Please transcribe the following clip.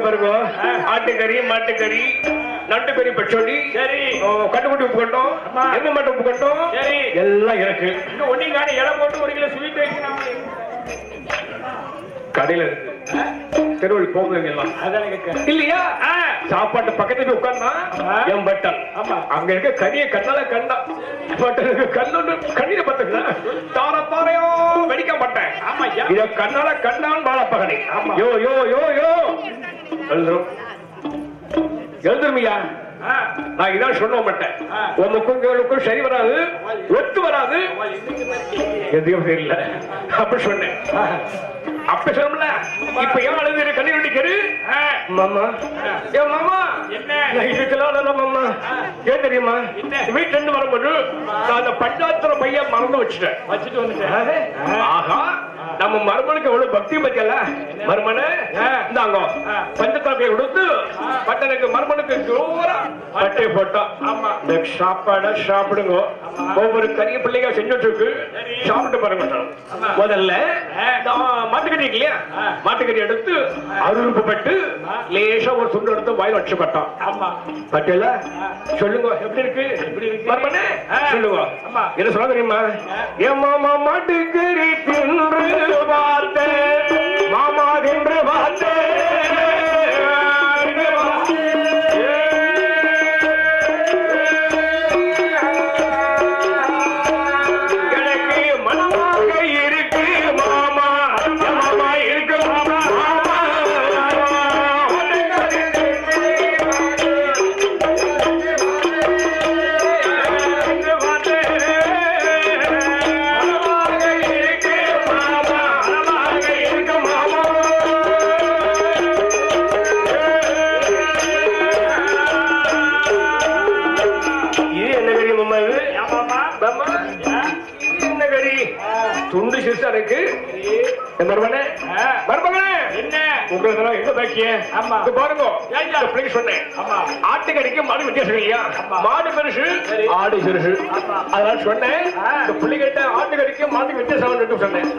பாருங்க, ஆட்டுக்கறி, மாட்டுக்கறி, நாட்டுக்கறி, பச்சோடி, சரி, கட்டுக்குட்டி உப்பு கட்டும், எங்க மட்டும் உப்பு கட்டும், சரி, எல்லாம் இருக்கு. இன்னும் ஒன்னிங்கான இலை போட்டு 1 கிலோ ஸ்வீட் வச்சு கடையில இருக்கு. தெருவில் போகுங்க எல்லாம் இல்லையா? சாப்பாட்டு பக்கத்துல உட்கார்ந்தா என் பட்டன் அங்க இருக்க கறியை கண்ணால கண்டா பட்டனுக்கு கண்ணு கண்ணீரை பத்துங்களா தார தாரையோ வெடிக்க மாட்டேன். இத கண்ணால கண்டான் பாலப்பகனை. யோ யோ யோ யோ எழுதுரும் எழுதுருமியா. நான் இதான் சொல்ல மாட்டேன். உங்களுக்கும் சரி வராது, ஒத்து வராது, எதையும் தெரியல அப்படி சொன்னேன். அப்ப சொல்லல. இப்ப ஏன் அழுது கண்ணீர் வடிக்கிறது? மாமா ஏ மாமா என்ன இதுக்கெல்லாம் மாமா ஏன் தெரியுமா? வீட்டுல இருந்து வரும்போது நான் அந்த பஞ்சாயத்துல பையன் மறந்து வச்சுட்டு வந்துட்டேன். ஆஹா, நம்ம மருமனுக்கு எவ்வளவு பக்தி பத்தியல்ல. மருமனு இந்தாங்க பஞ்சத்துல போய் கொடுத்து பட்டனுக்கு மருமனுக்கு ஜோரா பட்டை போட்டோம். சாப்பாட சாப்பிடுங்க. ஒவ்வொரு கரிய பிள்ளைங்க செஞ்சுட்டு இருக்கு, சாப்பிட்டு பாருங்க. முதல்ல மாட்டுக்கறி இல்லையா, மாட்டுக்கறி எடுத்து அரும்பு பட்டு லேசா ஒரு துண்டு எடுத்து வாயில் வச்சு பட்டோம். பட்டல சொல்லுங்க எப்படி இருக்கு? மருமனே சொல்லுங்க. என்ன சொல்ல தெரியுமா? ஏன் மாமா மாட்டுக்கறி தின்று பார்த்தேன், மாமா தின்று பார்த்தேன், துண்டு சிறுசா இருக்கு. மருமனே மருமகனே என்ன உங்களுக்கு எங்க பாக்கிய பாருங்க சொன்னேன். ஆட்டுக்கறிக்கு மாடு வித்தியாசம் இல்லையா? மாடு பெருசு, ஆடு சிறுசு. அதனால சொன்னேன், பிள்ளைகிட்ட ஆட்டுக்கறிக்கு மாடு வித்தியாசம் சொன்னேன்.